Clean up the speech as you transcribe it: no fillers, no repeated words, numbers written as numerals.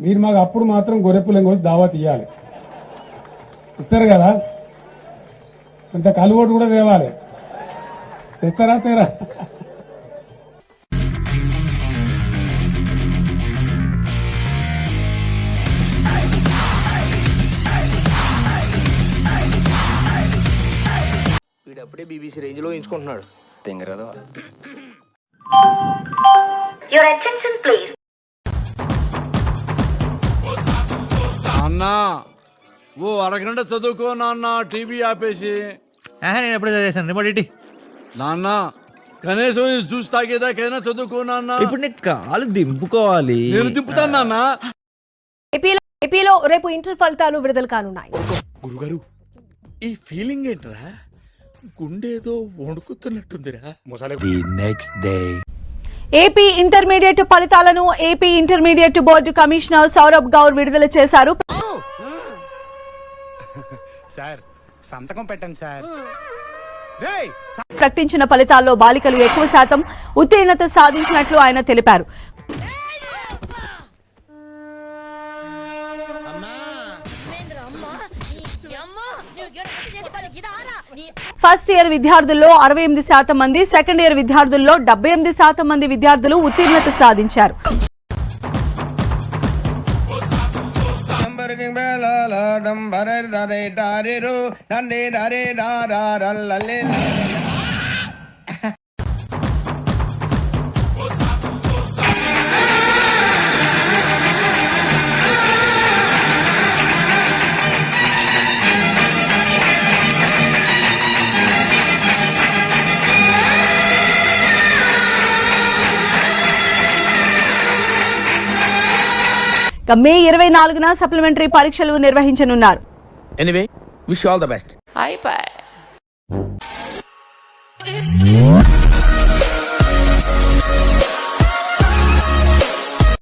మీరు మాకు అప్పుడు మాత్రం గొర్రెపుల్లం కోసి దావత్ ఇవ్వాలి. ఇస్తారు కదా, ఇంత కలువోటు కూడా తేవాలి. తెస్తారా తేరా? వీడప్పుడే బీబీసీ రేంజ్ లో ఎంచుకుంటున్నాడు. తెంగరదో. Your attention please. అన్నా ఓ అరగంట చదువుకో నాన్న, టీవీ ఆపేసి. నేను ఎప్పుడు చదివేశాను రిమోట్ ఇటీ. నాన్న కనీసం ఈ జ్యూస్ తాగేదాకైనా చదువుకో నాన్న. ఇప్పుడు నీకు కాలు దింపుకోవాలి. నేను దింపుతాను నాన్న. ఏపీలో రేపు ఇంటర్ ఫలితాలు విడుదల కానున్నాయి. గురుగారు ఈ ఫీలింగ్ ఏంట్రా? గుండేదో వణుకుతున్నట్టుందిరా. The next day. AP intermediate ఫలితాలను AP intermediate board commissioner Saurabh Gaur విడుదల చేశారు. ప్రకటించిన ఫలితాల్లో బాలికలు ఎక్కువ శాతం ఉత్తీర్ణత సాధించినట్లు ఆయన తెలిపారు. ఫస్ట్ ఇయర్ విద్యార్థుల్లో 68% మంది, సెకండ్ ఇయర్ విద్యార్థుల్లో 78% మంది విద్యార్థులు ఉత్తీర్ణత సాధించారు. మే 24న సప్లిమెంటరీ పరీక్షలు నిర్వహించనున్నారు. Anyway wish all the best. Bye bye.